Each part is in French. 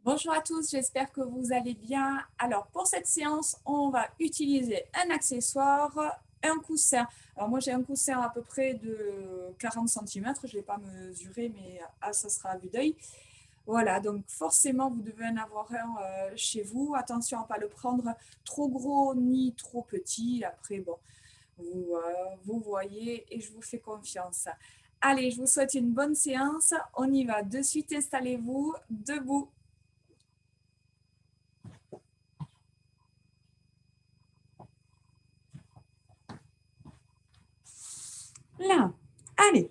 Bonjour à tous, j'espère que vous allez bien. Alors, pour cette séance, on va utiliser un accessoire, un coussin. Alors, moi, j'ai un coussin à peu près de 40 cm. Je ne vais pas mesurer, mais ça sera à vue d'œil. Voilà, donc forcément, vous devez en avoir un chez vous. Attention à ne pas le prendre trop gros ni trop petit. Après, bon, vous voyez et je vous fais confiance. Allez, je vous souhaite une bonne séance. On y va de suite. Installez-vous debout. Là, allez,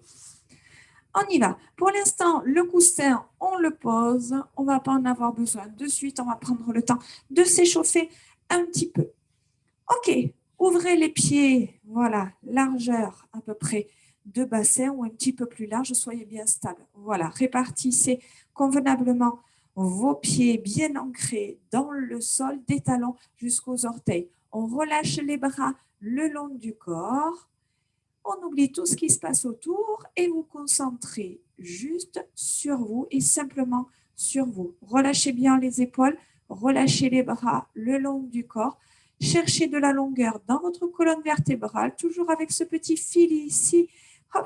on y va. Pour l'instant, le coussin, on le pose. On ne va pas en avoir besoin de suite. On va prendre le temps de s'échauffer un petit peu. OK, ouvrez les pieds. Voilà, largeur à peu près de bassin ou un petit peu plus large. Soyez bien stable. Voilà, répartissez convenablement vos pieds bien ancrés dans le sol, des talons jusqu'aux orteils. On relâche les bras le long du corps. On oublie tout ce qui se passe autour et vous concentrez juste sur vous et simplement sur vous. Relâchez bien les épaules, relâchez les bras le long du corps. Cherchez de la longueur dans votre colonne vertébrale, toujours avec ce petit fil ici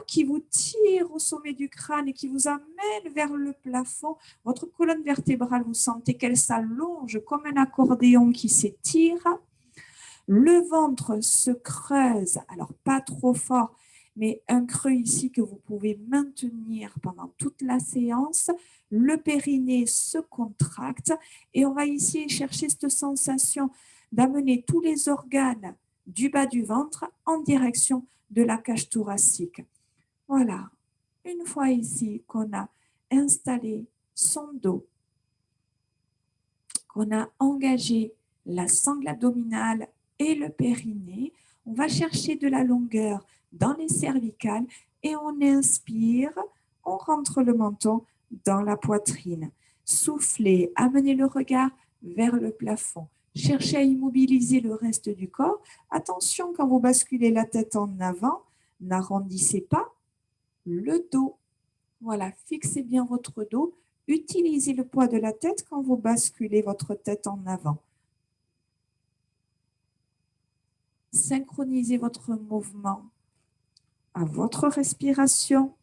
qui vous tire au sommet du crâne et qui vous amène vers le plafond. Votre colonne vertébrale, vous sentez qu'elle s'allonge comme un accordéon qui s'étire. Le ventre se creuse, alors pas trop fort, mais un creux ici que vous pouvez maintenir pendant toute la séance. Le périnée se contracte et on va ici chercher cette sensation d'amener tous les organes du bas du ventre en direction de la cage thoracique. Voilà, une fois ici qu'on a installé son dos, qu'on a engagé la sangle abdominale et le périnée, on va chercher de la longueur dans les cervicales et on inspire, on rentre le menton dans la poitrine. Soufflez, amenez le regard vers le plafond. Cherchez à immobiliser le reste du corps. Attention, quand vous basculez la tête en avant, n'arrondissez pas le dos. Voilà, fixez bien votre dos. Utilisez le poids de la tête quand vous basculez votre tête en avant. Synchronisez votre mouvement à votre respiration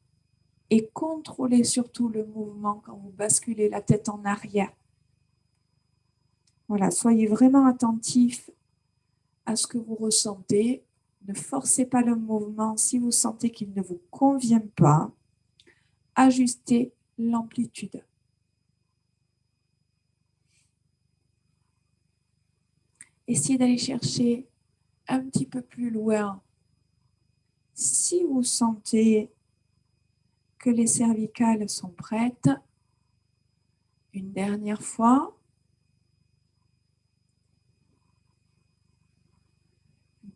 et contrôlez surtout le mouvement quand vous basculez la tête en arrière. Voilà, soyez vraiment attentif à ce que vous ressentez. Ne forcez pas le mouvement si vous sentez qu'il ne vous convient pas. Ajustez l'amplitude. Essayez d'aller chercher un petit peu plus loin. Si vous sentez que les cervicales sont prêtes, une dernière fois,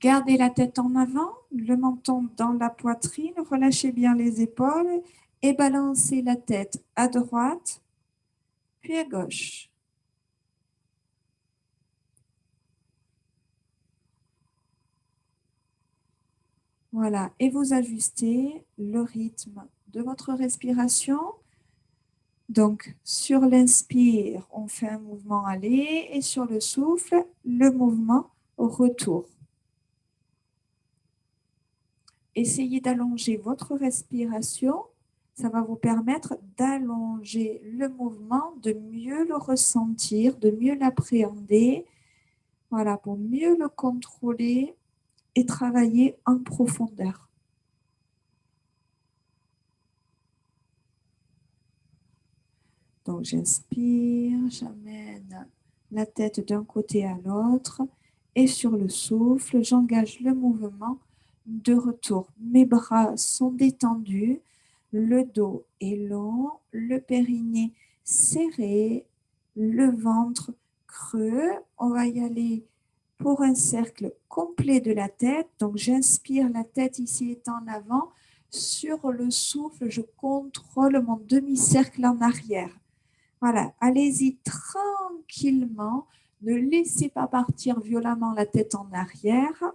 gardez la tête en avant, le menton dans la poitrine, relâchez bien les épaules et balancez la tête à droite, puis à gauche. Voilà, et vous ajustez le rythme de votre respiration. Donc, sur l'inspire, on fait un mouvement aller et sur le souffle, le mouvement au retour. Essayez d'allonger votre respiration. Ça va vous permettre d'allonger le mouvement, de mieux le ressentir, de mieux l'appréhender. Voilà, pour mieux le contrôler et travailler en profondeur. Donc, j'inspire, j'amène la tête d'un côté à l'autre et sur le souffle, j'engage le mouvement de retour. Mes bras sont détendus, le dos est long, le périnée serré, le ventre creux. On va y aller pour un cercle complet de la tête. Donc, j'inspire, la tête ici est en avant. Sur le souffle, je contrôle mon demi-cercle en arrière. Voilà, allez-y tranquillement. Ne laissez pas partir violemment la tête en arrière.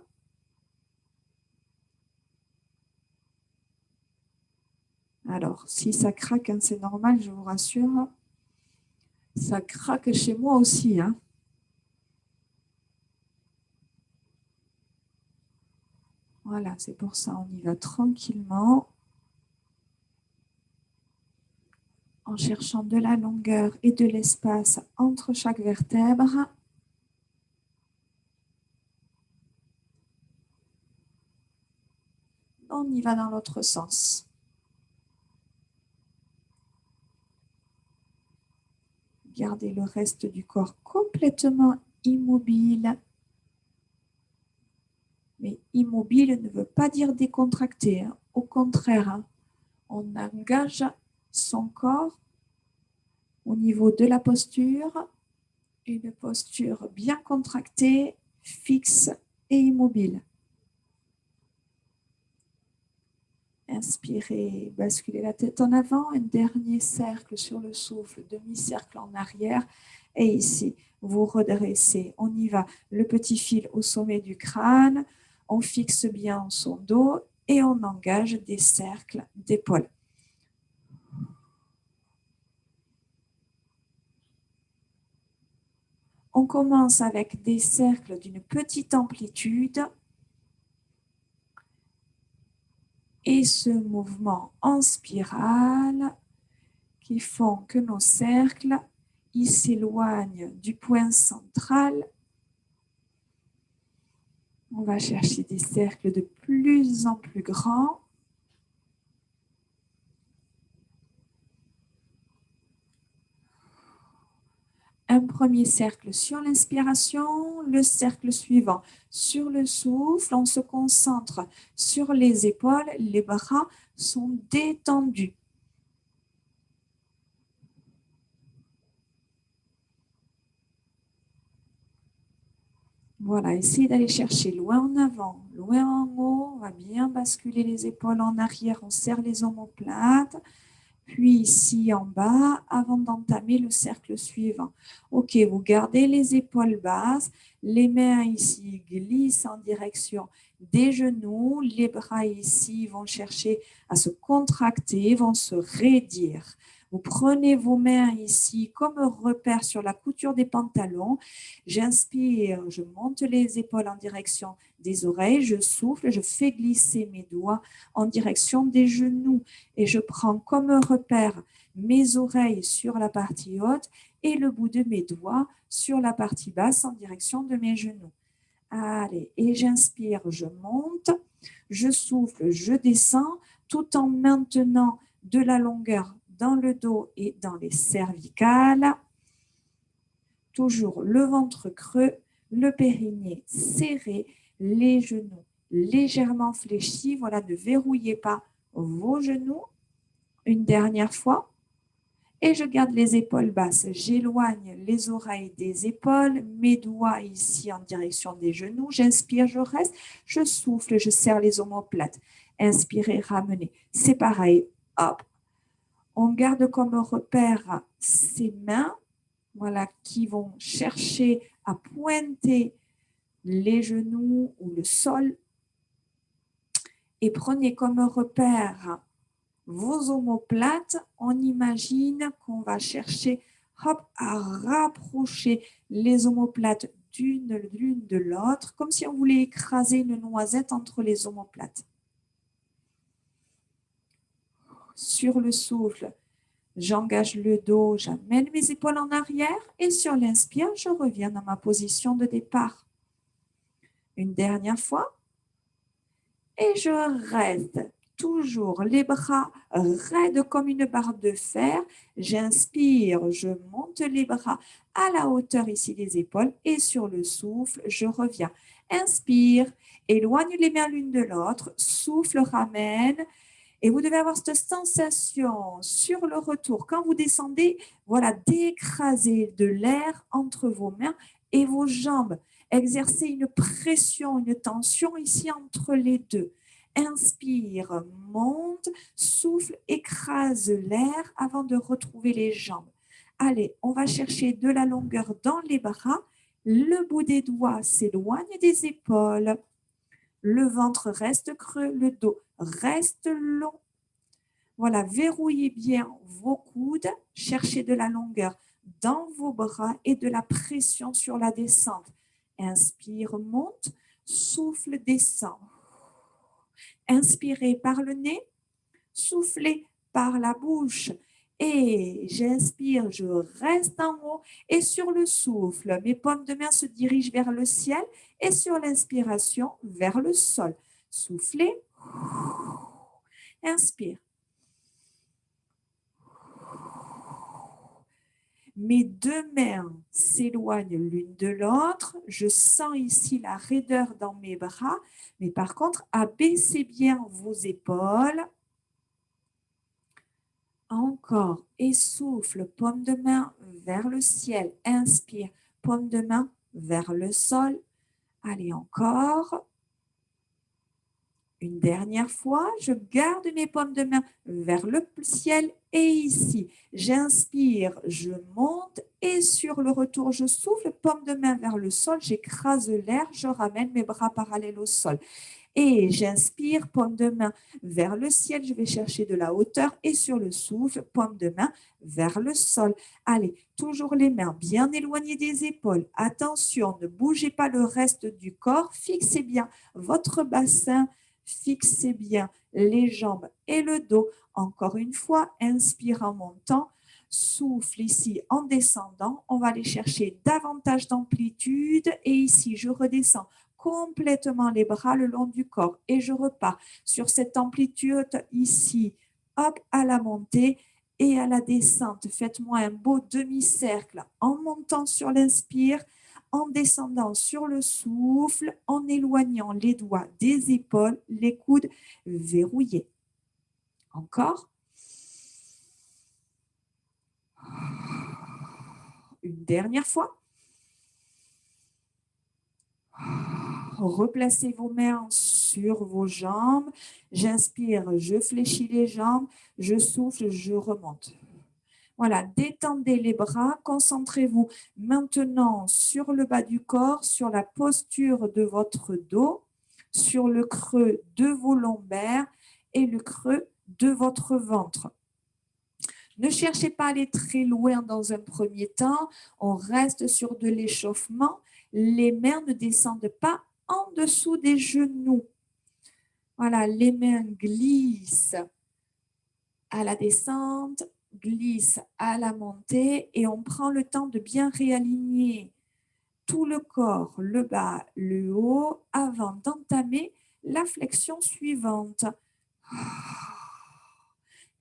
Alors, si ça craque, hein, c'est normal, je vous rassure. Ça craque chez moi aussi, hein. Voilà, c'est pour ça, on y va tranquillement, en cherchant de la longueur et de l'espace entre chaque vertèbre. On y va dans l'autre sens. Gardez le reste du corps complètement immobile. Mais immobile ne veut pas dire décontracté, hein. Au contraire, hein, on engage son corps au niveau de la posture, une posture bien contractée, fixe et immobile. Inspirez, basculez la tête en avant, un dernier cercle sur le souffle, demi-cercle en arrière. Et ici, vous redressez. On y va. Le petit fil au sommet du crâne. On fixe bien son dos et on engage des cercles d'épaules. On commence avec des cercles d'une petite amplitude. Et ce mouvement en spirale qui font que nos cercles ils s'éloignent du point central. On va chercher des cercles de plus en plus grands. Un premier cercle sur l'inspiration, le cercle suivant sur le souffle. On se concentre sur les épaules, les bras sont détendus. Voilà, essayez d'aller chercher loin en avant, loin en haut. On va bien basculer les épaules en arrière, on serre les omoplates. Puis ici en bas, avant d'entamer le cercle suivant. Ok, vous gardez les épaules basses, les mains ici glissent en direction des genoux, les bras ici vont chercher à se contracter, vont se raidir. Vous prenez vos mains ici comme repère sur la couture des pantalons. J'inspire, je monte les épaules en direction des oreilles, je souffle, je fais glisser mes doigts en direction des genoux et je prends comme repère mes oreilles sur la partie haute et le bout de mes doigts sur la partie basse en direction de mes genoux. Allez, et j'inspire, je monte, je souffle, je descends tout en maintenant de la longueur dans le dos et dans les cervicales. Toujours le ventre creux, le périnée serré, les genoux légèrement fléchis. Voilà, ne verrouillez pas vos genoux. Une dernière fois. Et je garde les épaules basses. J'éloigne les oreilles des épaules, mes doigts ici en direction des genoux. J'inspire, je reste. Je souffle, je serre les omoplates. Inspirez, ramenez. C'est pareil. Hop. On garde comme repère ces mains, voilà, qui vont chercher à pointer les genoux ou le sol. Et prenez comme repère vos omoplates. On imagine qu'on va chercher hop, à rapprocher les omoplates l'une de l'autre, comme si on voulait écraser une noisette entre les omoplates. Sur le souffle, j'engage le dos, j'amène mes épaules en arrière et sur l'inspire, je reviens dans ma position de départ. Une dernière fois et je reste. Toujours les bras raides comme une barre de fer. J'inspire, je monte les bras à la hauteur ici des épaules et sur le souffle, je reviens. Inspire, éloigne les mains l'une de l'autre, souffle, ramène. Et vous devez avoir cette sensation sur le retour, quand vous descendez, voilà, d'écraser de l'air entre vos mains et vos jambes. Exercez une pression, une tension ici entre les deux. Inspire, monte, souffle, écrase l'air avant de retrouver les jambes. Allez, on va chercher de la longueur dans les bras. Le bout des doigts s'éloigne des épaules. Le ventre reste creux, le dos reste long. Voilà, verrouillez bien vos coudes, cherchez de la longueur dans vos bras et de la pression sur la descente. Inspire, monte, souffle, descend. Inspirez par le nez, soufflez par la bouche. Et j'inspire, je reste en haut et sur le souffle, mes paumes de main se dirigent vers le ciel et sur l'inspiration, vers le sol. Soufflez, inspire. Mes deux mains s'éloignent l'une de l'autre. Je sens ici la raideur dans mes bras, mais par contre, abaissez bien vos épaules. Encore, essouffle, paume de main vers le ciel. Inspire, paume de main vers le sol. Allez, encore. Une dernière fois, je garde mes paumes de main vers le ciel et ici. J'inspire, je monte et sur le retour, je souffle, paume de main vers le sol, j'écrase l'air, je ramène mes bras parallèles au sol. Et j'inspire, paume de main vers le ciel, je vais chercher de la hauteur et sur le souffle, paume de main vers le sol. Allez, toujours les mains bien éloignées des épaules. Attention, ne bougez pas le reste du corps, fixez bien votre bassin, fixez bien les jambes et le dos. Encore une fois, inspire en montant, souffle ici en descendant. On va aller chercher davantage d'amplitude et ici, je redescends complètement les bras le long du corps et je repars sur cette amplitude ici, hop, à la montée et à la descente. Faites-moi un beau demi-cercle en montant sur l'inspire, en descendant sur le souffle, en éloignant les doigts des épaules, les coudes verrouillés. Encore. Une dernière fois. Replacez vos mains sur vos jambes. J'inspire, je fléchis les jambes. Je souffle, je remonte. Voilà, détendez les bras. Concentrez-vous maintenant sur le bas du corps, sur la posture de votre dos, sur le creux de vos lombaires et le creux de votre ventre. Ne cherchez pas à aller très loin dans un premier temps. On reste sur de l'échauffement. Les mains ne descendent pas en dessous des genoux. Voilà, les mains glissent à la descente, glissent à la montée et on prend le temps de bien réaligner tout le corps, le bas, le haut, avant d'entamer la flexion suivante.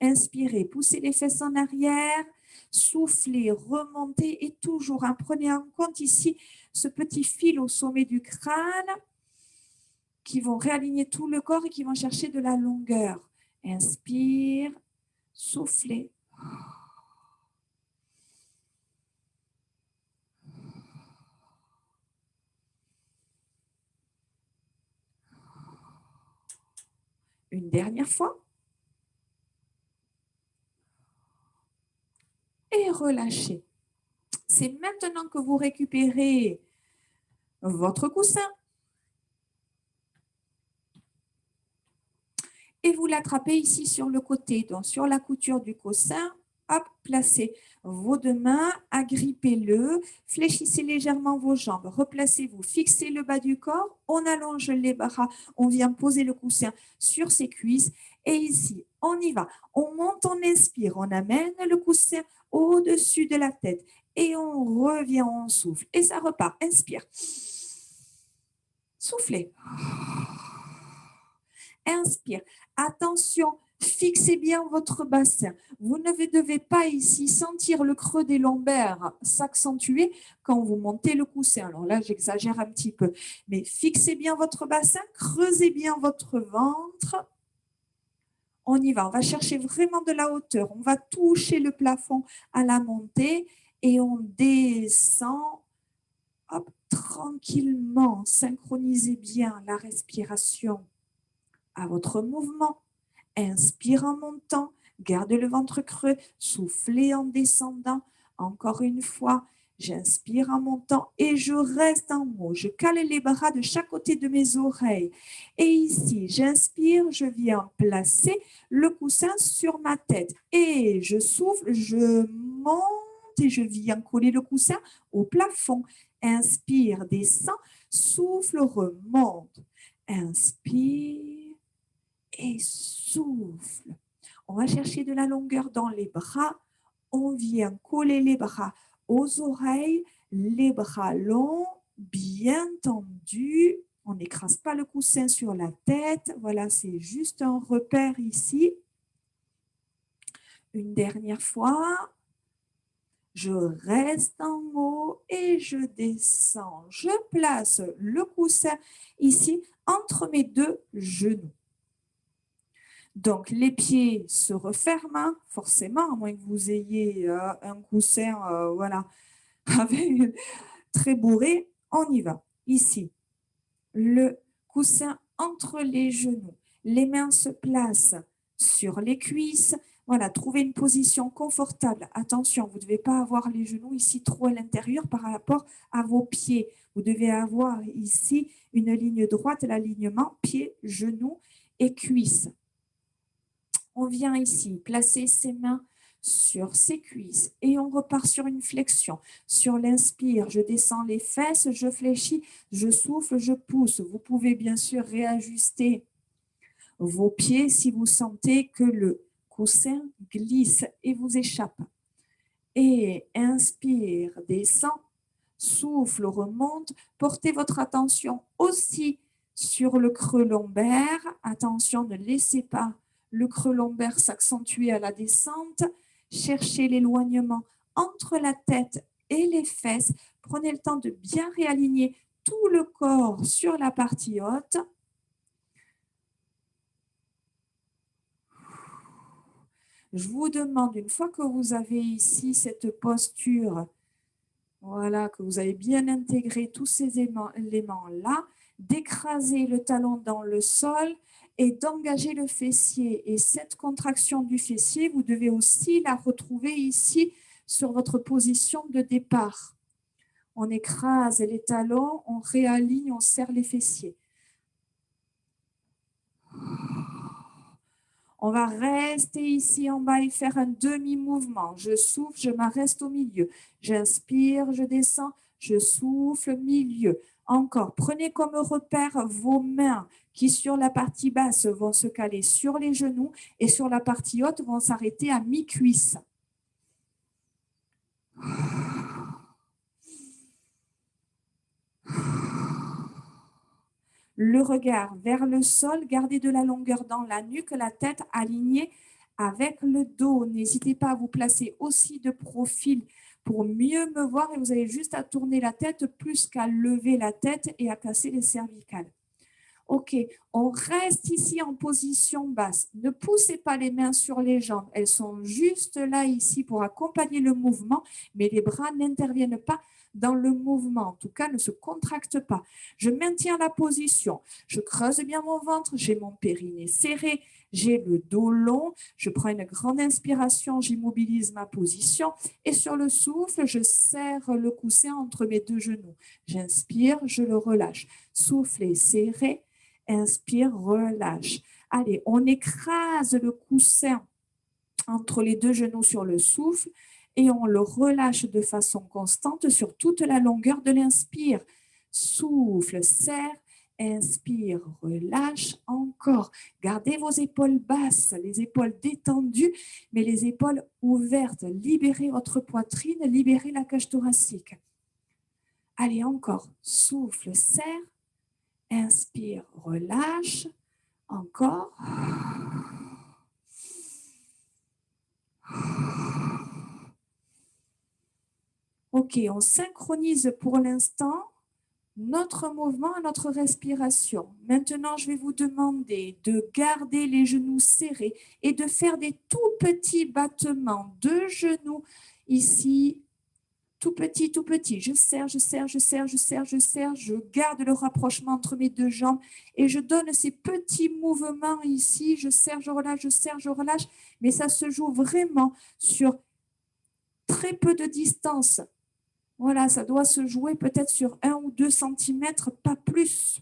Inspirez, poussez les fesses en arrière, soufflez, remontez et toujours, prenez en compte ici ce petit fil au sommet du crâne qui vont réaligner tout le corps et qui vont chercher de la longueur. Inspire, soufflez. Une dernière fois. Et relâchez. C'est maintenant que vous récupérez votre coussin et vous l'attrapez ici sur le côté, donc sur la couture du coussin. Hop, placez vos deux mains, agrippez-le, fléchissez légèrement vos jambes, replacez-vous, fixez le bas du corps, on allonge les bras, on vient poser le coussin sur ses cuisses et ici, on y va. On monte, on inspire, on amène le coussin au-dessus de la tête et on revient, on souffle et ça repart. Inspire, soufflez. Inspire. Attention, fixez bien votre bassin. Vous ne devez pas ici sentir le creux des lombaires s'accentuer quand vous montez le coussin. Alors là, j'exagère un petit peu. Mais fixez bien votre bassin, creusez bien votre ventre. On y va, on va chercher vraiment de la hauteur. On va toucher le plafond à la montée et on descend. Hop, tranquillement, synchronisez bien la respiration à votre mouvement. Inspire en montant, gardez le ventre creux, soufflez en descendant. Encore une fois, j'inspire en montant et je reste en haut. Je cale les bras de chaque côté de mes oreilles. Et ici, j'inspire, je viens placer le coussin sur ma tête. Et je souffle, je monte et je viens coller le coussin au plafond. Inspire, descend, souffle, remonte. Inspire et souffle. On va chercher de la longueur dans les bras. On vient coller les bras aux oreilles, les bras longs, bien tendus. On n'écrase pas le coussin sur la tête. Voilà, c'est juste un repère ici. Une dernière fois. Je reste en haut et je descends. Je place le coussin ici entre mes deux genoux. Donc, les pieds se referment, forcément, à moins que vous ayez un coussin voilà, avec, très bourré. On y va. Ici, le coussin entre les genoux. Les mains se placent sur les cuisses. Voilà, trouvez une position confortable. Attention, vous ne devez pas avoir les genoux ici trop à l'intérieur par rapport à vos pieds. Vous devez avoir ici une ligne droite, l'alignement pieds, genoux et cuisses. On vient ici placer ses mains sur ses cuisses et on repart sur une flexion. Sur l'inspire, je descends les fesses, je fléchis, je souffle, je pousse. Vous pouvez bien sûr réajuster vos pieds si vous sentez que le coussin glisse et vous échappe. Et inspire, descend, souffle, remonte. Portez votre attention aussi sur le creux lombaire. Attention, ne laissez pas le creux lombaire s'accentuer à la descente. Cherchez l'éloignement entre la tête et les fesses. Prenez le temps de bien réaligner tout le corps sur la partie haute. Je vous demande, une fois que vous avez ici cette posture, voilà, que vous avez bien intégré tous ces éléments-là, d'écraser le talon dans le sol et d'engager le fessier. Et cette contraction du fessier, vous devez aussi la retrouver ici sur votre position de départ. On écrase les talons, on réaligne, on serre les fessiers. On va rester ici en bas et faire un demi-mouvement. Je souffle, je m'arrête au milieu. J'inspire, je descends, je souffle, milieu. Encore, prenez comme repère vos mains qui sur la partie basse vont se caler sur les genoux et sur la partie haute vont s'arrêter à mi-cuisse. Le regard vers le sol, gardez de la longueur dans la nuque, la tête alignée avec le dos. N'hésitez pas à vous placer aussi de profil pour mieux me voir et vous avez juste à tourner la tête plus qu'à lever la tête et à casser les cervicales. Ok, on reste ici en position basse. Ne poussez pas les mains sur les jambes. Elles sont juste là ici pour accompagner le mouvement, mais les bras n'interviennent pas dans le mouvement. En tout cas, ne se contractent pas. Je maintiens la position. Je creuse bien mon ventre. J'ai mon périnée serré. J'ai le dos long. Je prends une grande inspiration. J'immobilise ma position. Et sur le souffle, je serre le coussin entre mes deux genoux. J'inspire, je le relâche. Soufflez, serrez. Inspire, relâche. Allez, on écrase le coussin entre les deux genoux sur le souffle et on le relâche de façon constante sur toute la longueur de l'inspire. Souffle, serre, inspire, relâche, encore. Gardez vos épaules basses, les épaules détendues, mais les épaules ouvertes. Libérez votre poitrine, libérez la cage thoracique. Allez, encore. Souffle, serre. Inspire, relâche. Encore. Ok, on synchronise pour l'instant notre mouvement à notre respiration. Maintenant, je vais vous demander de garder les genoux serrés et de faire des tout petits battements de genoux ici. Tout petit, tout petit. Je serre, je serre, je serre, je serre, je serre. Je garde le rapprochement entre mes deux jambes et je donne ces petits mouvements ici. Je serre, je relâche, je serre, je relâche. Mais ça se joue vraiment sur très peu de distance. Voilà, ça doit se jouer peut-être sur 1 ou 2 centimètres, pas plus.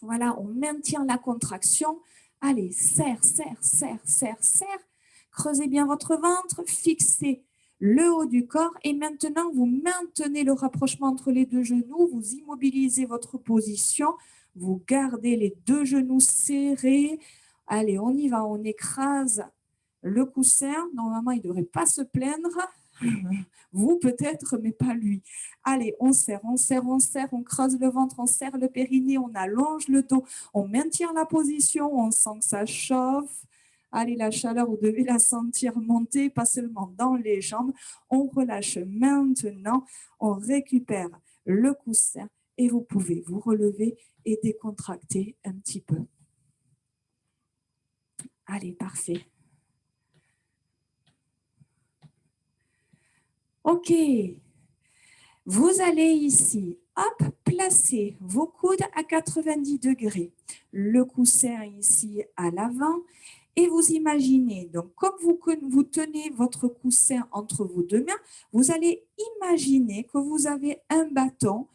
Voilà, on maintient la contraction. Allez, serre, serre, serre, serre, serre. Creusez bien votre ventre, fixez le haut du corps. Et maintenant, vous maintenez le rapprochement entre les deux genoux, vous immobilisez votre position, vous gardez les deux genoux serrés. Allez, on y va, on écrase le coussin. Normalement, il ne devrait pas se plaindre. Vous peut-être, mais pas lui. Allez, on serre, on serre, on serre, on creuse le ventre, on serre le périnée, on allonge le dos, on maintient la position, on sent que ça chauffe. Allez, la chaleur, vous devez la sentir monter, pas seulement dans les jambes. On relâche maintenant, on récupère le coussin et vous pouvez vous relever et décontracter un petit peu. Allez, parfait. OK. Vous allez ici, hop, placer vos coudes à 90 degrés. Le coussin ici à l'avant. Et vous imaginez, donc comme vous tenez votre coussin entre vos deux mains, vous allez imaginer que vous avez un bâton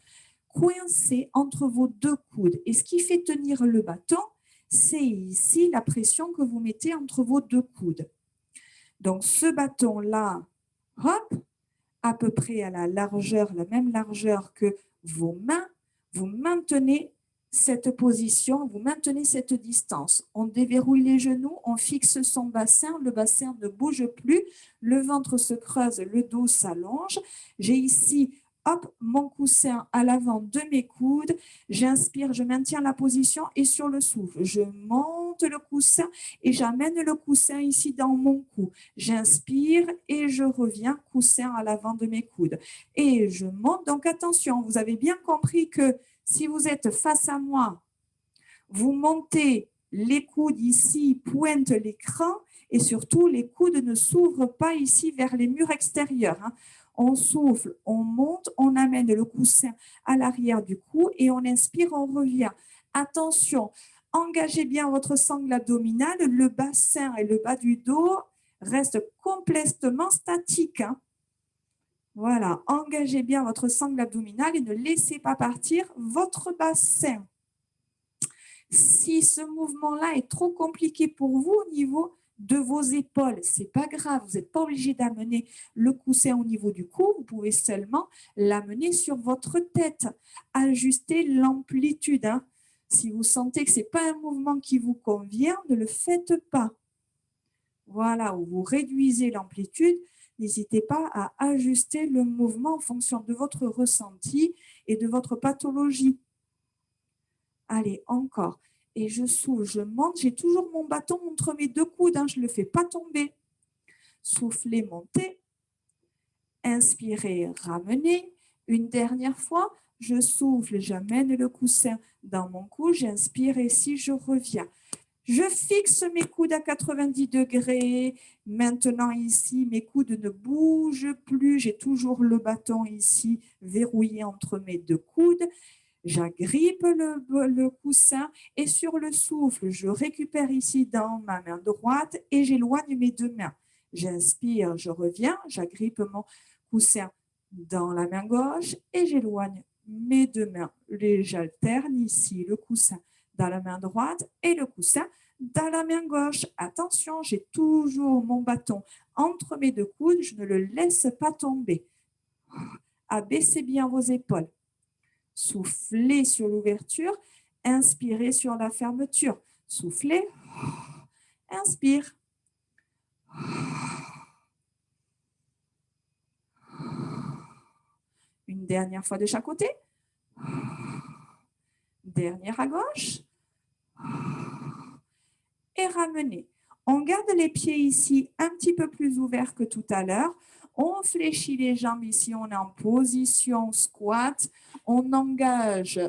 coincé entre vos deux coudes. Et ce qui fait tenir le bâton, c'est ici la pression que vous mettez entre vos deux coudes. Donc ce bâton-là, hop, à peu près à la même largeur que vos mains, vous maintenez cette position, vous maintenez cette distance. On déverrouille les genoux, on fixe son bassin, le bassin ne bouge plus, le ventre se creuse, le dos s'allonge. J'ai ici, hop, mon coussin à l'avant de mes coudes. J'inspire, je maintiens la position et sur le souffle, je monte le coussin et j'amène le coussin ici dans mon cou. J'inspire et je reviens, coussin à l'avant de mes coudes. Et je monte. Donc attention, vous avez bien compris que si vous êtes face à moi, vous montez les coudes ici, pointe l'écran et surtout les coudes ne s'ouvrent pas ici vers les murs extérieurs. On souffle, on monte, on amène le coussin à l'arrière du cou et on inspire, on revient. Attention, engagez bien votre sangle abdominale, le bassin et le bas du dos restent complètement statiques. Voilà, engagez bien votre sangle abdominale et ne laissez pas partir votre bassin. Si ce mouvement-là est trop compliqué pour vous au niveau de vos épaules, c'est pas grave, vous n'êtes pas obligé d'amener le coussin au niveau du cou, vous pouvez seulement l'amener sur votre tête, ajuster l'amplitude. Si vous sentez que ce n'est pas un mouvement qui vous convient, ne le faites pas. Voilà, ou vous réduisez l'amplitude. N'hésitez pas à ajuster le mouvement en fonction de votre ressenti et de votre pathologie. Allez, encore. Et je souffle, je monte. J'ai toujours mon bâton entre mes deux coudes. Je ne le fais pas tomber. Soufflez, montez. Inspirez, ramenez. Une dernière fois, je souffle, j'amène le coussin dans mon cou. J'inspire et si je reviens. Je fixe mes coudes à 90 degrés. Maintenant, ici, mes coudes ne bougent plus. J'ai toujours le bâton ici verrouillé entre mes deux coudes. J'agrippe le coussin et sur le souffle, je récupère ici dans ma main droite et j'éloigne mes deux mains. J'inspire, je reviens, j'agrippe mon coussin dans la main gauche et j'éloigne mes deux mains. J'alterne ici le coussin dans la main droite et le coussin dans la main gauche. Attention, j'ai toujours mon bâton entre mes deux coudes, je ne le laisse pas tomber. Abaissez bien vos épaules. Soufflez sur l'ouverture, inspirez sur la fermeture. Soufflez, inspire. Une dernière fois de chaque côté. Dernière à gauche. Et ramenez. On garde les pieds ici un petit peu plus ouverts que tout à l'heure. On fléchit les jambes ici, on est en position squat. On engage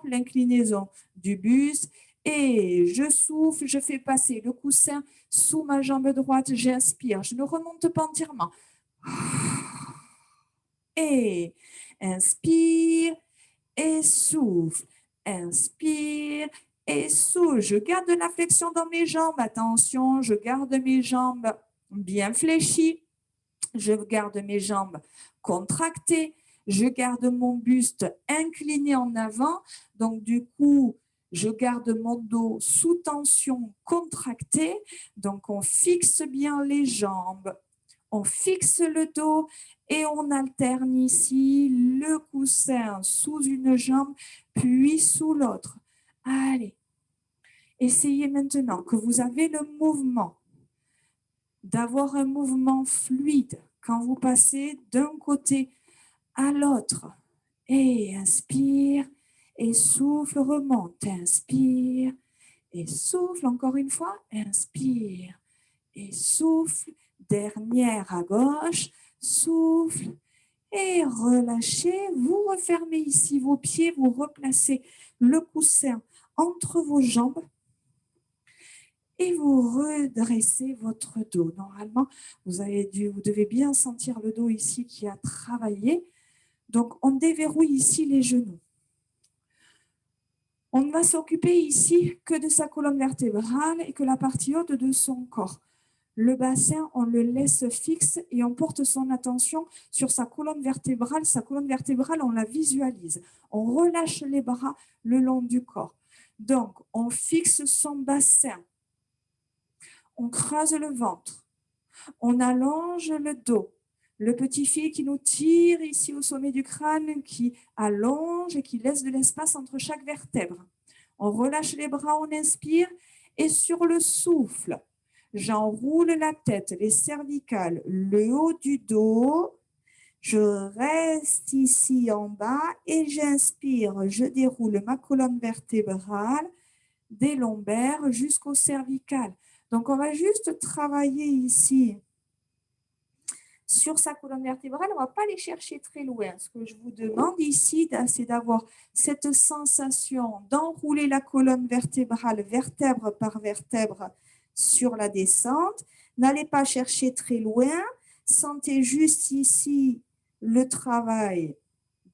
l'inclinaison du buste et je souffle, je fais passer le coussin sous ma jambe droite, j'inspire, je ne remonte pas entièrement. Et inspire et souffle, inspire et souffle. Je garde la flexion dans mes jambes, attention, je garde mes jambes bien fléchies. Je garde mes jambes contractées, je garde mon buste incliné en avant. Donc, du coup, je garde mon dos sous tension contracté. Donc, on fixe bien les jambes. On fixe le dos et on alterne ici le coussin sous une jambe, puis sous l'autre. Allez, essayez maintenant que vous avez le mouvement, d'avoir un mouvement fluide quand vous passez d'un côté à l'autre. Et inspire et souffle, remonte. Inspire et souffle encore une fois. Inspire et souffle. Dernière à gauche. Souffle et relâchez. Vous refermez ici vos pieds. Vous replacez le coussin entre vos jambes. Et vous redressez votre dos. Normalement, vous devez bien sentir le dos ici qui a travaillé. Donc, on déverrouille ici les genoux. On ne va s'occuper ici que de sa colonne vertébrale et que la partie haute de son corps. Le bassin, on le laisse fixe et on porte son attention sur sa colonne vertébrale. Sa colonne vertébrale, on la visualise. On relâche les bras le long du corps. Donc, on fixe son bassin. On creuse le ventre. On allonge le dos. Le petit fil qui nous tire ici au sommet du crâne, qui allonge et qui laisse de l'espace entre chaque vertèbre. On relâche les bras, on inspire et sur le souffle, j'enroule la tête, les cervicales, le haut du dos. Je reste ici en bas et j'inspire. Je déroule ma colonne vertébrale des lombaires jusqu'au cervical. Donc, on va juste travailler ici sur sa colonne vertébrale, on ne va pas aller chercher très loin. Ce que je vous demande ici, c'est d'avoir cette sensation d'enrouler la colonne vertébrale vertèbre par vertèbre sur la descente. N'allez pas chercher très loin. Sentez juste ici le travail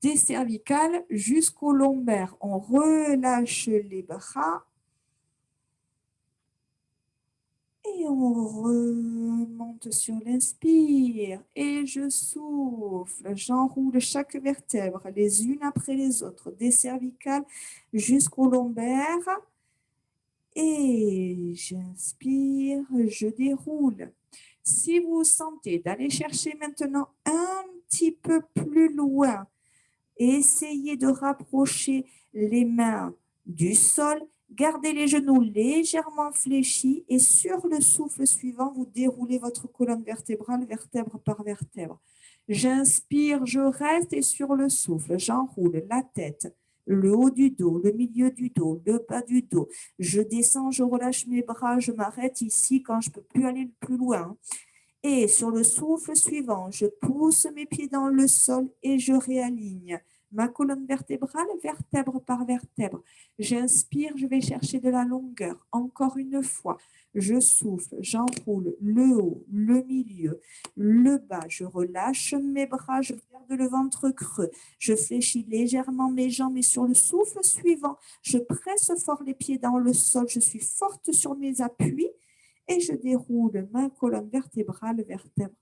des cervicales jusqu'au lombaire. On relâche les bras. Et on remonte sur l'inspire et je souffle. J'enroule chaque vertèbre les unes après les autres, des cervicales jusqu'au lombaire. Et j'inspire, je déroule. Si vous sentez d'aller chercher maintenant un petit peu plus loin, essayez de rapprocher les mains du sol. Gardez les genoux légèrement fléchis et sur le souffle suivant, vous déroulez votre colonne vertébrale, vertèbre par vertèbre. J'inspire, je reste et sur le souffle, j'enroule la tête, le haut du dos, le milieu du dos, le bas du dos. Je descends, je relâche mes bras, je m'arrête ici quand je ne peux plus aller plus loin. Et sur le souffle suivant, je pousse mes pieds dans le sol et je réaligne ma colonne vertébrale, vertèbre par vertèbre. J'inspire, je vais chercher de la longueur. Encore une fois, je souffle, j'enroule le haut, le milieu, le bas. Je relâche mes bras, je garde le ventre creux. Je fléchis légèrement mes jambes et sur le souffle suivant, je presse fort les pieds dans le sol. Je suis forte sur mes appuis et je déroule ma colonne vertébrale, vertèbre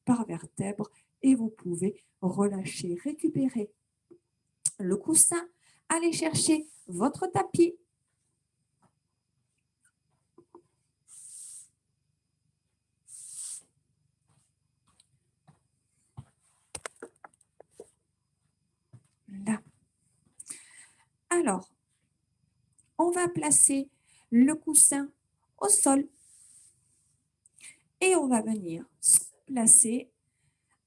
par vertèbre. Et vous pouvez relâcher, récupérer le coussin, allez chercher votre tapis. Là. Alors, on va placer le coussin au sol et on va venir se placer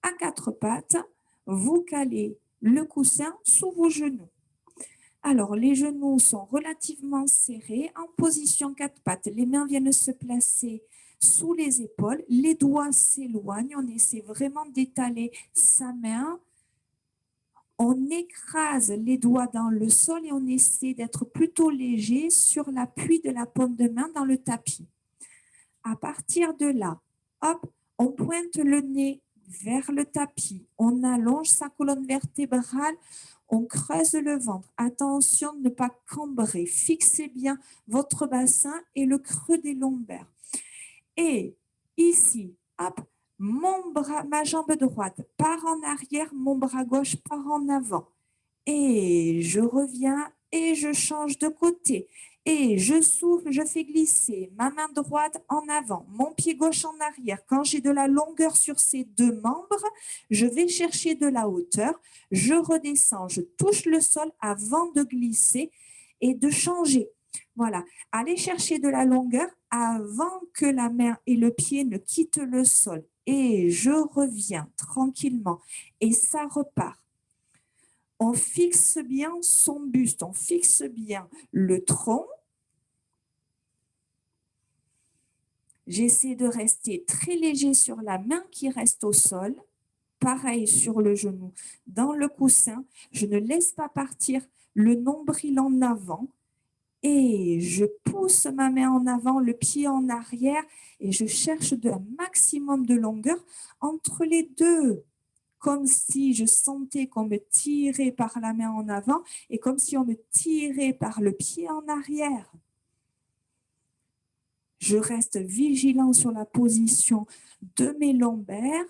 à quatre pattes. Vous calez le coussin sous vos genoux. Alors, les genoux sont relativement serrés en position quatre pattes. Les mains viennent se placer sous les épaules. Les doigts s'éloignent. On essaie vraiment d'étaler sa main. On écrase les doigts dans le sol et on essaie d'être plutôt léger sur l'appui de la paume de main dans le tapis. À partir de là, hop, on pointe le nez vers le tapis. On allonge sa colonne vertébrale. On creuse le ventre. Attention de ne pas cambrer. Fixez bien votre bassin et le creux des lombaires. Et ici, hop, ma jambe droite part en arrière, mon bras gauche part en avant. Et je reviens et je change de côté. Et je souffle, je fais glisser ma main droite en avant, mon pied gauche en arrière. Quand j'ai de la longueur sur ces deux membres, je vais chercher de la hauteur. Je redescends, je touche le sol avant de glisser et de changer. Voilà, allez chercher de la longueur avant que la main et le pied ne quittent le sol. Et je reviens tranquillement et ça repart. On fixe bien son buste, on fixe bien le tronc. J'essaie de rester très léger sur la main qui reste au sol. Pareil sur le genou. Dans le coussin, je ne laisse pas partir le nombril en avant. Et je pousse ma main en avant, le pied en arrière. Et je cherche un maximum de longueur entre les deux. Comme si je sentais qu'on me tirait par la main en avant et comme si on me tirait par le pied en arrière. Je reste vigilant sur la position de mes lombaires.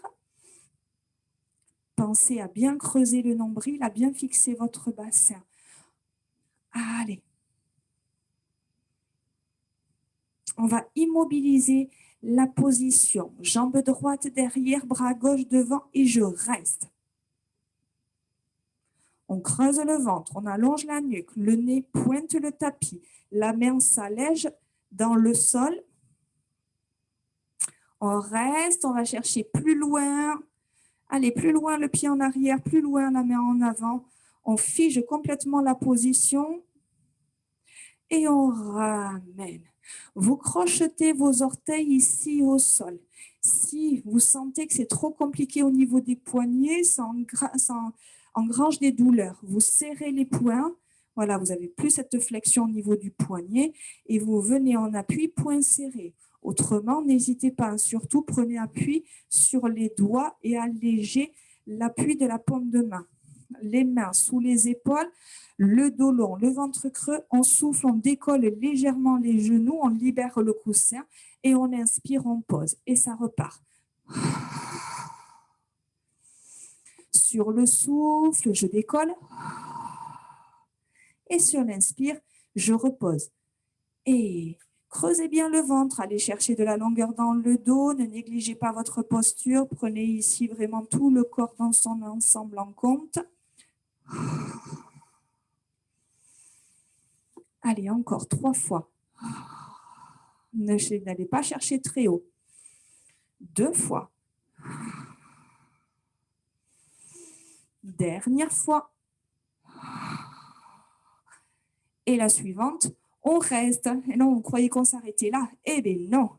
Pensez à bien creuser le nombril, à bien fixer votre bassin. Allez. On va immobiliser la position. Jambe droite derrière, bras gauche devant et je reste. On creuse le ventre, on allonge la nuque, le nez pointe le tapis, la main s'allège dans le sol. On reste, on va chercher plus loin. Allez, plus loin le pied en arrière, plus loin la main en avant. On fige complètement la position et on ramène. Vous crochetez vos orteils ici au sol. Si vous sentez que c'est trop compliqué au niveau des poignets, ça engrange des douleurs. Vous serrez les poings. Voilà, vous n'avez plus cette flexion au niveau du poignet et vous venez en appui, poing serré. Autrement, n'hésitez pas, surtout prenez appui sur les doigts et allégez l'appui de la paume de main. Les mains sous les épaules, le dos long, le ventre creux, on souffle, on décolle légèrement les genoux, on libère le coussin et on inspire, on pose et ça repart. Sur le souffle, je décolle et sur l'inspire, je repose. Et creusez bien le ventre, allez chercher de la longueur dans le dos, ne négligez pas votre posture, prenez ici vraiment tout le corps dans son ensemble en compte. Allez, encore 3 fois. N'allez pas chercher très haut. 2 fois. Dernière fois. Et la suivante, on reste. Et non, vous croyez qu'on s'arrêtait là? Eh bien non.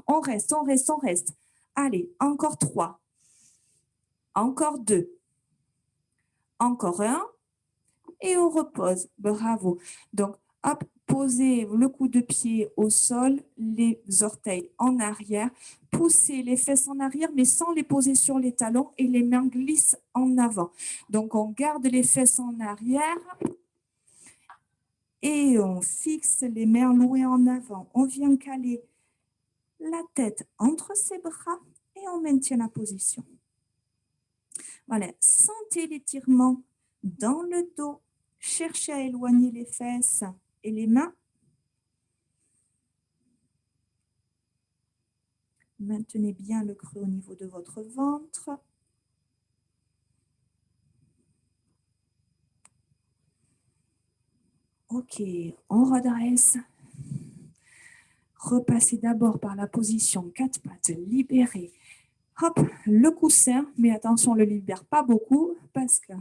On reste, on reste, on reste. Allez, encore 3. Encore 2. Encore 1. Et on repose. Bravo. Donc, hop, posez le coup de pied au sol, les orteils en arrière. Poussez les fesses en arrière, mais sans les poser sur les talons et les mains glissent en avant. Donc, on garde les fesses en arrière et on fixe les mains louées en avant. On vient caler la tête entre ses bras et on maintient la position. Voilà, sentez l'étirement dans le dos. Cherchez à éloigner les fesses et les mains. Maintenez bien le creux au niveau de votre ventre. Ok, on redresse. Repassez d'abord par la position 4 pattes, libérez. Hop, le coussin, mais attention, on ne le libère pas beaucoup parce que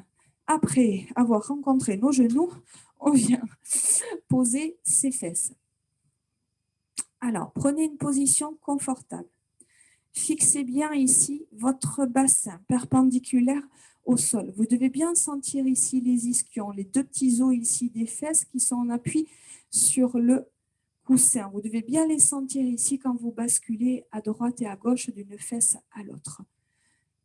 après avoir rencontré nos genoux, on vient poser ses fesses. Alors, prenez une position confortable. Fixez bien ici votre bassin perpendiculaire au sol. Vous devez bien sentir ici les ischions, les 2 petits os ici des fesses qui sont en appui sur le coussin. Vous devez bien les sentir ici quand vous basculez à droite et à gauche d'une fesse à l'autre.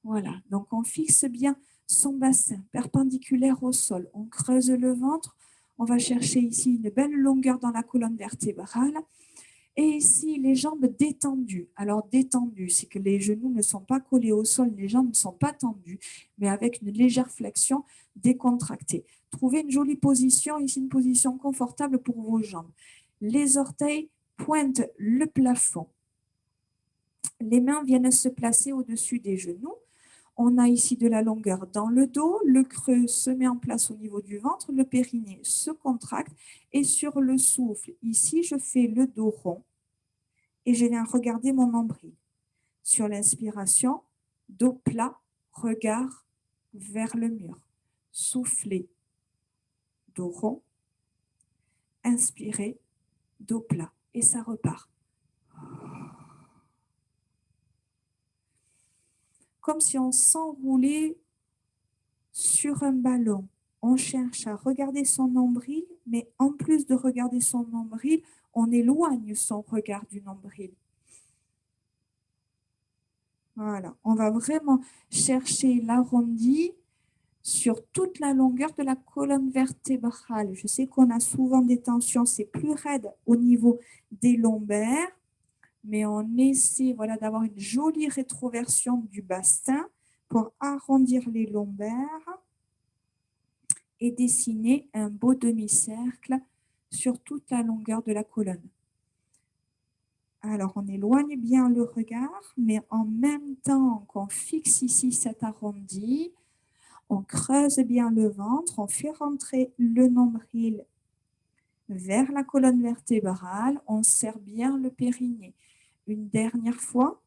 Voilà, donc on fixe bien son bassin perpendiculaire au sol. On creuse le ventre. On va chercher ici une belle longueur dans la colonne vertébrale. Et ici, les jambes détendues. Alors, détendues, c'est que les genoux ne sont pas collés au sol, les jambes ne sont pas tendues, mais avec une légère flexion décontractée. Trouvez une jolie position, ici une position confortable pour vos jambes. Les orteils pointent le plafond. Les mains viennent se placer au-dessus des genoux. On a ici de la longueur dans le dos, le creux se met en place au niveau du ventre, le périnée se contracte et sur le souffle, ici, je fais le dos rond et je viens regarder mon nombril. Sur l'inspiration, dos plat, regard vers le mur. Soufflez, dos rond, inspirez, dos plat et ça repart. Comme si on s'enroulait sur un ballon. On cherche à regarder son nombril, mais en plus de regarder son nombril, on éloigne son regard du nombril. Voilà, on va vraiment chercher l'arrondi sur toute la longueur de la colonne vertébrale. Je sais qu'on a souvent des tensions, c'est plus raide au niveau des lombaires, mais on essaie d'avoir une jolie rétroversion du bassin pour arrondir les lombaires et dessiner un beau demi-cercle sur toute la longueur de la colonne. Alors, on éloigne bien le regard, mais en même temps qu'on fixe ici cet arrondi, on creuse bien le ventre, on fait rentrer le nombril vers la colonne vertébrale, on serre bien le périnée. Une dernière fois.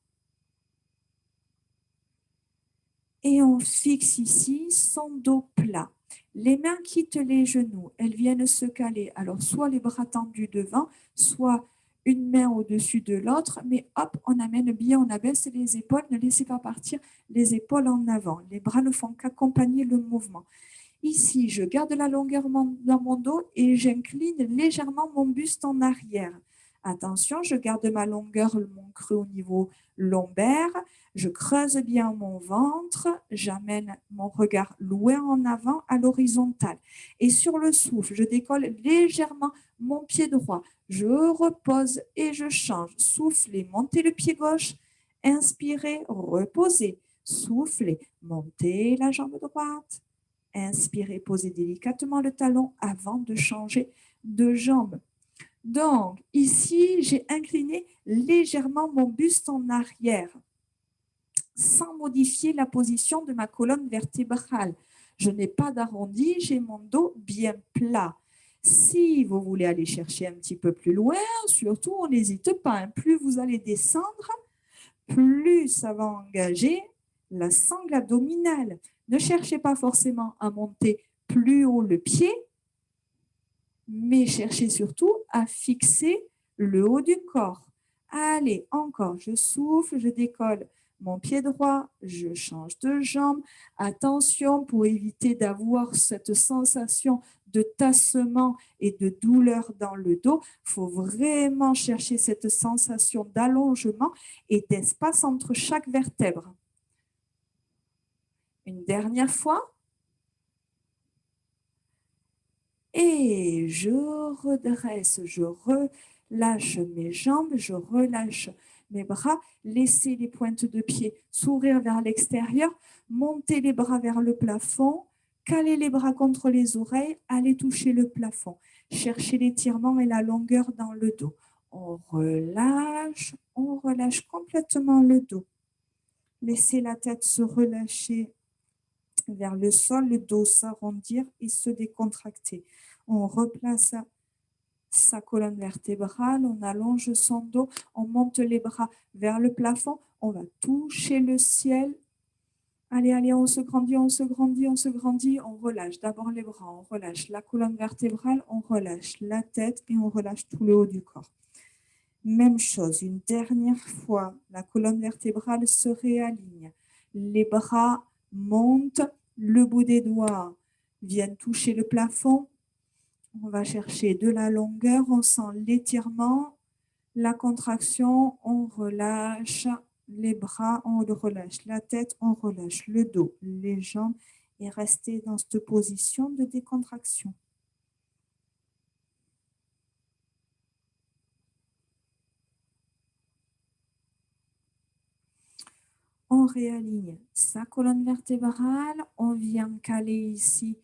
Et on fixe ici son dos plat. Les mains quittent les genoux, elles viennent se caler. Alors, soit les bras tendus devant, soit une main au-dessus de l'autre, mais hop, on amène bien, on abaisse les épaules, ne laissez pas partir les épaules en avant. Les bras ne font qu'accompagner le mouvement. Ici, je garde la longueur dans mon dos et j'incline légèrement mon buste en arrière. Attention, je garde ma longueur, mon creux au niveau lombaire. Je creuse bien mon ventre. J'amène mon regard loin en avant à l'horizontale. Et sur le souffle, je décolle légèrement mon pied droit. Je repose et je change. Soufflez, montez le pied gauche. Inspirez, reposez. Soufflez, montez la jambe droite. Inspirez, posez délicatement le talon avant de changer de jambe. Donc, ici, j'ai incliné légèrement mon buste en arrière sans modifier la position de ma colonne vertébrale. Je n'ai pas d'arrondi, j'ai mon dos bien plat. Si vous voulez aller chercher un petit peu plus loin, surtout, on n'hésite pas. Plus vous allez descendre, plus ça va engager la sangle abdominale. Ne cherchez pas forcément à monter plus haut le pied, mais cherchez surtout à fixer le haut du corps. Allez, encore, je souffle, je décolle mon pied droit, je change de jambe. Attention pour éviter d'avoir cette sensation de tassement et de douleur dans le dos. Il faut vraiment chercher cette sensation d'allongement et d'espace entre chaque vertèbre. Une dernière fois. Et je redresse, je relâche mes jambes, je relâche mes bras, laissez les pointes de pied s'ouvrir vers l'extérieur, montez les bras vers le plafond, calez les bras contre les oreilles, allez toucher le plafond. Cherchez l'étirement et la longueur dans le dos. On relâche complètement le dos. Laissez la tête se relâcher vers le sol, le dos s'arrondir et se décontracter. On replace sa colonne vertébrale, on allonge son dos, on monte les bras vers le plafond, on va toucher le ciel. Allez, allez, on se grandit, on se grandit, on se grandit, on relâche d'abord les bras, on relâche la colonne vertébrale, on relâche la tête et on relâche tout le haut du corps. Même chose, une dernière fois, la colonne vertébrale se réaligne, les bras montent, le bout des doigts viennent toucher le plafond. On va chercher de la longueur, on sent l'étirement, la contraction, on relâche les bras, on relâche la tête, on relâche le dos, les jambes et restez dans cette position de décontraction. On réaligne sa colonne vertébrale, on vient caler ici,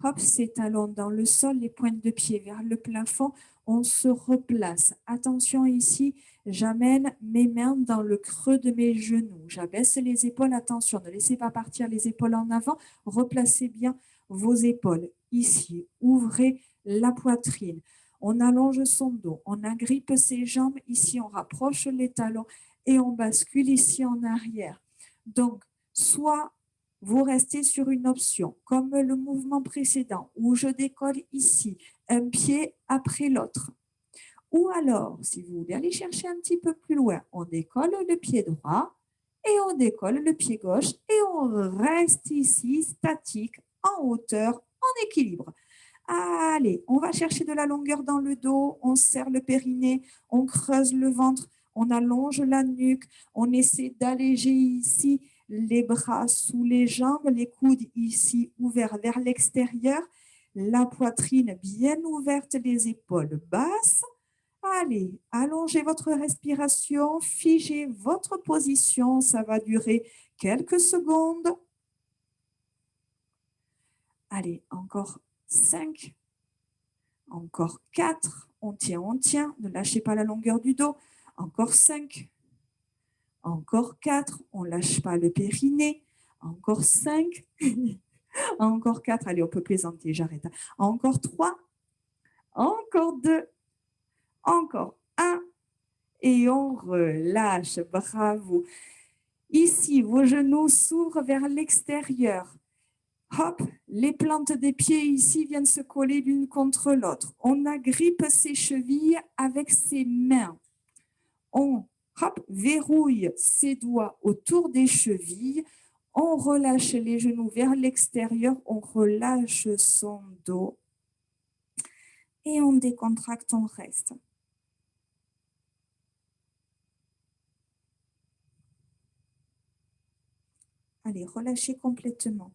hop, ses talons dans le sol, les pointes de pied vers le plafond, on se replace. Attention ici, j'amène mes mains dans le creux de mes genoux, j'abaisse les épaules, attention, ne laissez pas partir les épaules en avant, replacez bien vos épaules ici, ouvrez la poitrine. On allonge son dos, on agrippe ses jambes, ici on rapproche les talons et on bascule ici en arrière. Donc, soit vous restez sur une option, comme le mouvement précédent, où je décolle ici, un pied après l'autre. Ou alors, si vous voulez aller chercher un petit peu plus loin, on décolle le pied droit et on décolle le pied gauche et on reste ici, statique, en hauteur, en équilibre. Allez, on va chercher de la longueur dans le dos, on serre le périnée, on creuse le ventre, on allonge la nuque, on essaie d'alléger ici les bras sous les jambes, les coudes ici ouverts vers l'extérieur, la poitrine bien ouverte, les épaules basses. Allez, allongez votre respiration, figez votre position, ça va durer quelques secondes. Allez, encore 5. Encore 4, on tient, ne lâchez pas la longueur du dos. Encore 5, encore 4, on ne lâche pas le périnée. Encore 5, encore 4, allez, on peut plaisanter, j'arrête. Encore 3, encore 2, encore 1, et on relâche, bravo. Ici, vos genoux s'ouvrent vers l'extérieur. Hop, les plantes des pieds ici viennent se coller l'une contre l'autre. On agrippe ses chevilles avec ses mains. On verrouille ses doigts autour des chevilles. On relâche les genoux vers l'extérieur. On relâche son dos. Et on décontracte, on reste. Allez, relâchez complètement.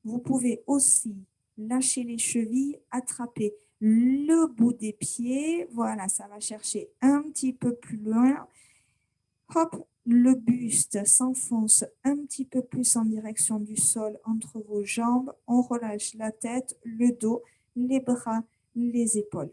Vous pouvez aussi lâcher les chevilles, attraper le bout des pieds. Voilà, ça va chercher un petit peu plus loin. Hop, le buste s'enfonce un petit peu plus en direction du sol entre vos jambes. On relâche la tête, le dos, les bras, les épaules.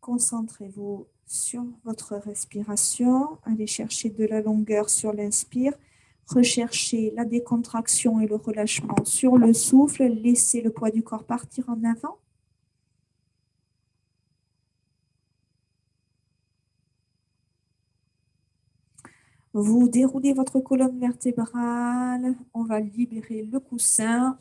Concentrez-vous sur votre respiration. Allez chercher de la longueur sur l'inspire. Recherchez la décontraction et le relâchement sur le souffle. Laissez le poids du corps partir en avant. Vous déroulez votre colonne vertébrale. On va libérer le coussin.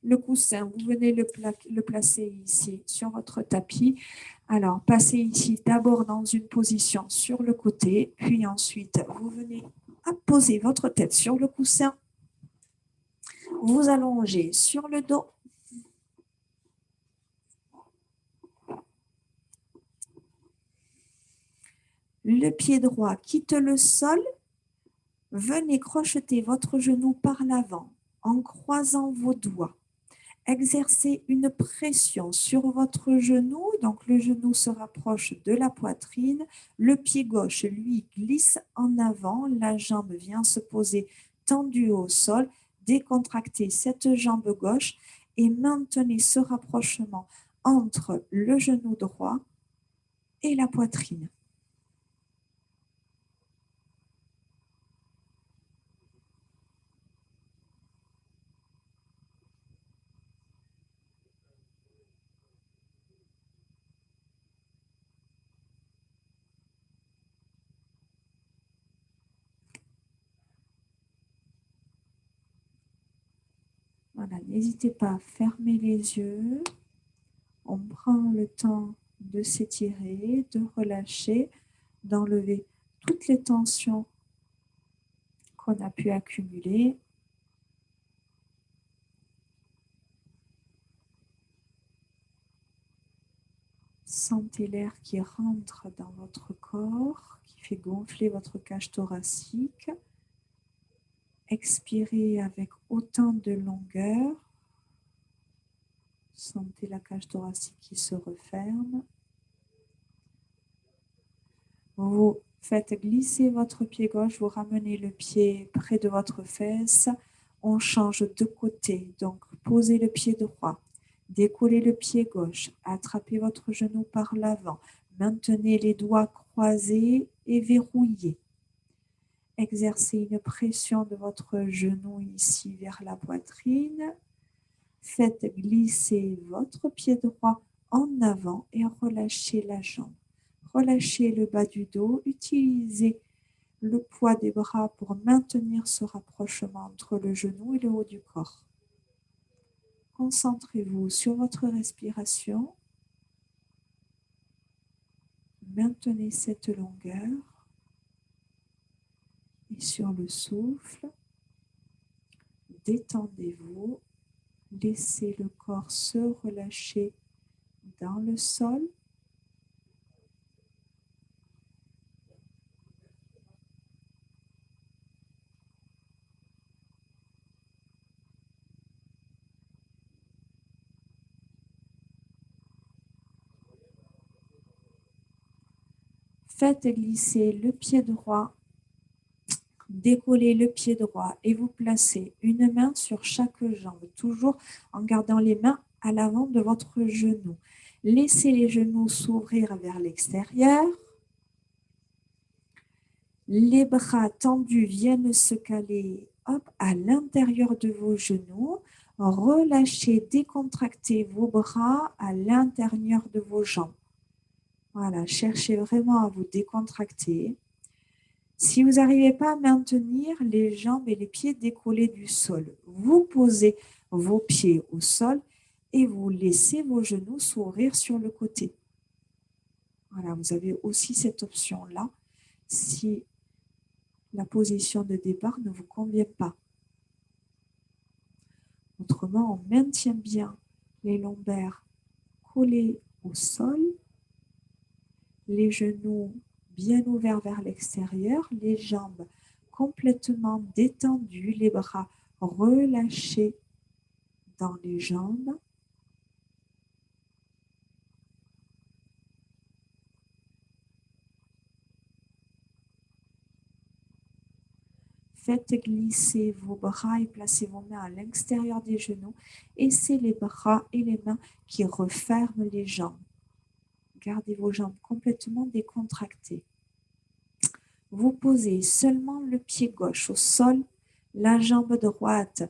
Le coussin, vous venez le placer ici sur votre tapis. Alors, passez ici d'abord dans une position sur le côté, puis ensuite, vous venez à poser votre tête sur le coussin. Vous allongez sur le dos. Le pied droit quitte le sol. Venez crocheter votre genou par l'avant en croisant vos doigts. Exercez une pression sur votre genou, donc le genou se rapproche de la poitrine, le pied gauche, lui, glisse en avant, la jambe vient se poser tendue au sol, décontractez cette jambe gauche et maintenez ce rapprochement entre le genou droit et la poitrine. Voilà, n'hésitez pas à fermer les yeux. On prend le temps de s'étirer, de relâcher, d'enlever toutes les tensions qu'on a pu accumuler. Sentez l'air qui rentre dans votre corps, qui fait gonfler votre cage thoracique. Expirez avec autant de longueur. Sentez la cage thoracique qui se referme. Vous faites glisser votre pied gauche, vous ramenez le pied près de votre fesse. On change de côté, donc posez le pied droit, décollez le pied gauche, attrapez votre genou par l'avant, maintenez les doigts croisés et verrouillés. Exercez une pression de votre genou ici vers la poitrine. Faites glisser votre pied droit en avant et relâchez la jambe. Relâchez le bas du dos, utilisez le poids des bras pour maintenir ce rapprochement entre le genou et le haut du corps. Concentrez-vous sur votre respiration. Maintenez cette longueur et sur le souffle, détendez-vous. Laissez le corps se relâcher dans le sol. Faites glisser le pied droit, décollez le pied droit et vous placez une main sur chaque jambe, toujours en gardant les mains à l'avant de votre genou. Laissez les genoux s'ouvrir vers l'extérieur. Les bras tendus viennent se caler à l'intérieur de vos genoux. Relâchez, décontractez vos bras à l'intérieur de vos jambes. Voilà, cherchez vraiment à vous décontracter. Si vous n'arrivez pas à maintenir les jambes et les pieds décollés du sol, vous posez vos pieds au sol et vous laissez vos genoux s'ouvrir sur le côté. Voilà, vous avez aussi cette option-là si la position de départ ne vous convient pas. Autrement, on maintient bien les lombaires collés au sol, les genoux bien ouverts vers l'extérieur, les jambes complètement détendues, les bras relâchés dans les jambes. Faites glisser vos bras et placez vos mains à l'extérieur des genoux et c'est les bras et les mains qui referment les jambes. Gardez vos jambes complètement décontractées. Vous posez seulement le pied gauche au sol, la jambe droite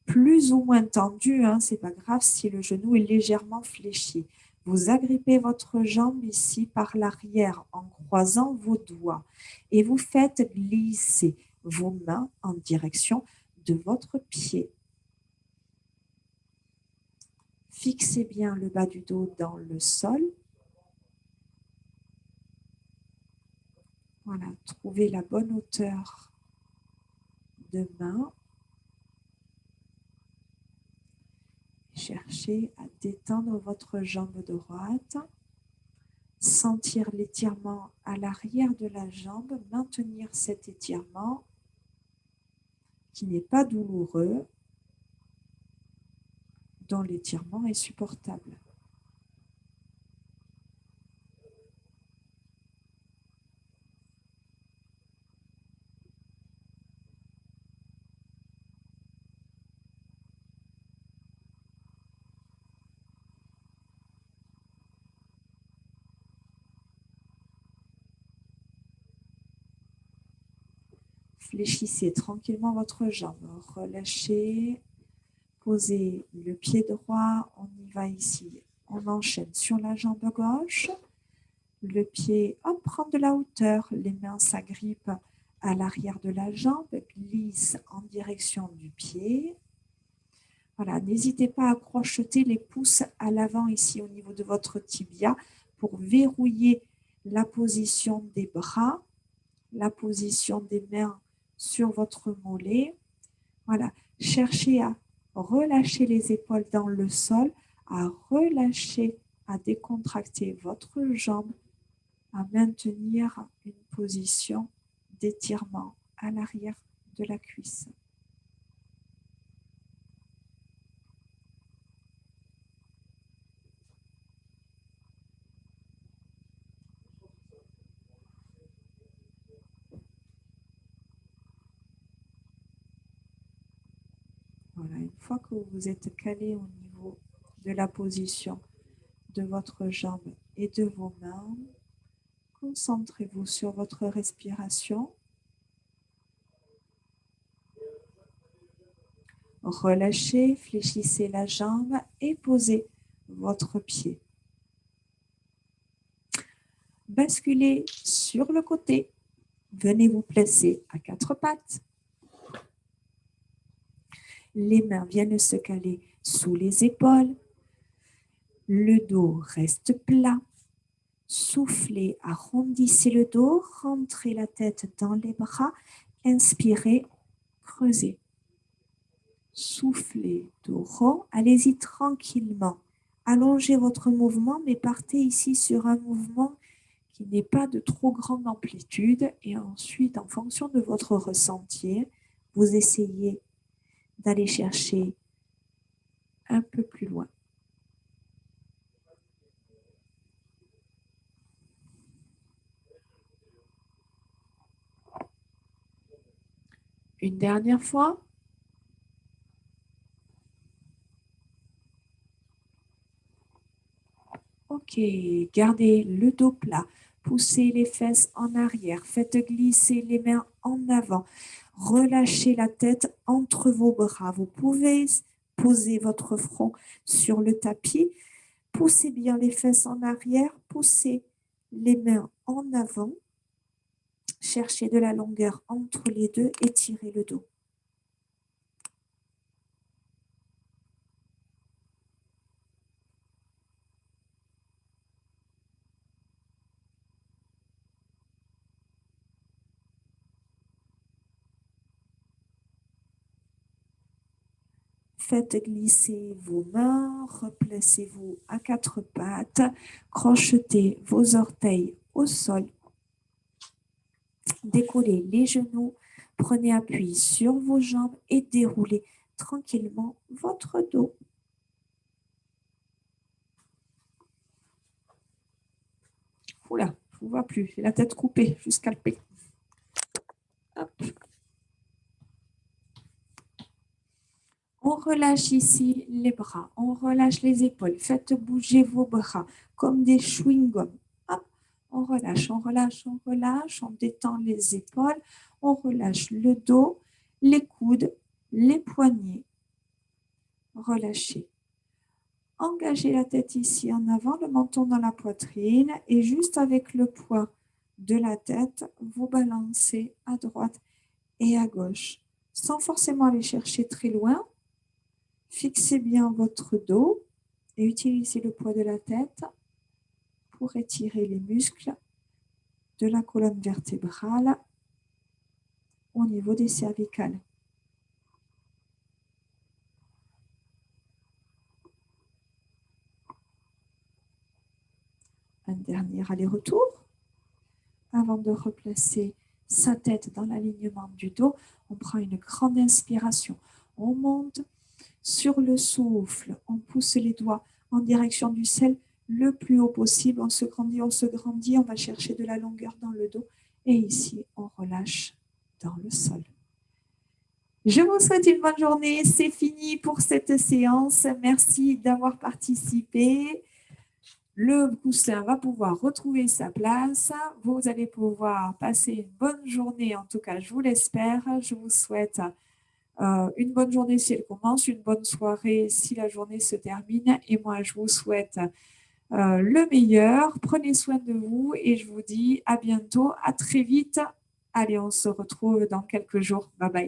plus ou moins tendue, c'est pas grave si le genou est légèrement fléchi. Vous agrippez votre jambe ici par l'arrière en croisant vos doigts et vous faites glisser vos mains en direction de votre pied. Fixez bien le bas du dos dans le sol. Voilà, trouvez la bonne hauteur de main. Cherchez à détendre votre jambe droite. Sentir l'étirement à l'arrière de la jambe. Maintenir cet étirement qui n'est pas douloureux, dont l'étirement est supportable. Fléchissez tranquillement votre jambe. Relâchez. Posez le pied droit. On y va ici. On enchaîne sur la jambe gauche. Le pied prend de la hauteur. Les mains s'agrippent à l'arrière de la jambe. Glissent en direction du pied. Voilà, n'hésitez pas à crocheter les pouces à l'avant ici au niveau de votre tibia pour verrouiller la position des bras, la position des mains sur votre mollet. Voilà, cherchez à relâcher les épaules dans le sol, à relâcher, à décontracter votre jambe, à maintenir une position d'étirement à l'arrière de la cuisse. fois que vous êtes calé au niveau de la position de votre jambe et de vos mains, concentrez-vous sur votre respiration. Relâchez, fléchissez la jambe et posez votre pied. Basculez sur le côté. Venez vous placer à quatre pattes. Les mains viennent se caler sous les épaules. Le dos reste plat. Soufflez, arrondissez le dos, rentrez la tête dans les bras. Inspirez, creusez. Soufflez, dos rond. Allez-y tranquillement. Allongez votre mouvement, mais partez ici sur un mouvement qui n'est pas de trop grande amplitude. Et ensuite, en fonction de votre ressenti, vous essayez d'aller chercher un peu plus loin. Une dernière fois. Ok, gardez le dos plat. Poussez les fesses en arrière. Faites glisser les mains en avant. Relâchez la tête entre vos bras. Vous pouvez poser votre front sur le tapis. Poussez bien les fesses en arrière. Poussez les mains en avant. Cherchez de la longueur entre les deux. Étirez le dos. Faites glisser vos mains, replacez-vous à quatre pattes, crochetez vos orteils au sol, décollez les genoux, prenez appui sur vos jambes et déroulez tranquillement votre dos. Oula, je ne vous vois plus, j'ai la tête coupée, je suis scalpée. Hop. On relâche ici les bras, on relâche les épaules. Faites bouger vos bras comme des chewing-gums. On relâche, on relâche, on relâche. On détend les épaules. On relâche le dos, les coudes, les poignets. Relâchez. Engagez la tête ici en avant, le menton dans la poitrine. Et juste avec le poids de la tête, vous balancez à droite et à gauche. Sans forcément aller chercher très loin. Fixez bien votre dos et utilisez le poids de la tête pour étirer les muscles de la colonne vertébrale au niveau des cervicales. Un dernier aller-retour avant de replacer sa tête dans l'alignement du dos. On prend une grande inspiration. On monte sur le souffle. On pousse les doigts en direction du ciel le plus haut possible. On se grandit, on se grandit. On va chercher de la longueur dans le dos. Et ici, on relâche dans le sol. Je vous souhaite une bonne journée. C'est fini pour cette séance. Merci d'avoir participé. Le coussin va pouvoir retrouver sa place. Vous allez pouvoir passer une bonne journée. En tout cas, je vous l'espère. Je vous souhaite une bonne journée si elle commence, une bonne soirée si la journée se termine. Et moi, je vous souhaite le meilleur. Prenez soin de vous et je vous dis à bientôt, à très vite. Allez, on se retrouve dans quelques jours. Bye bye.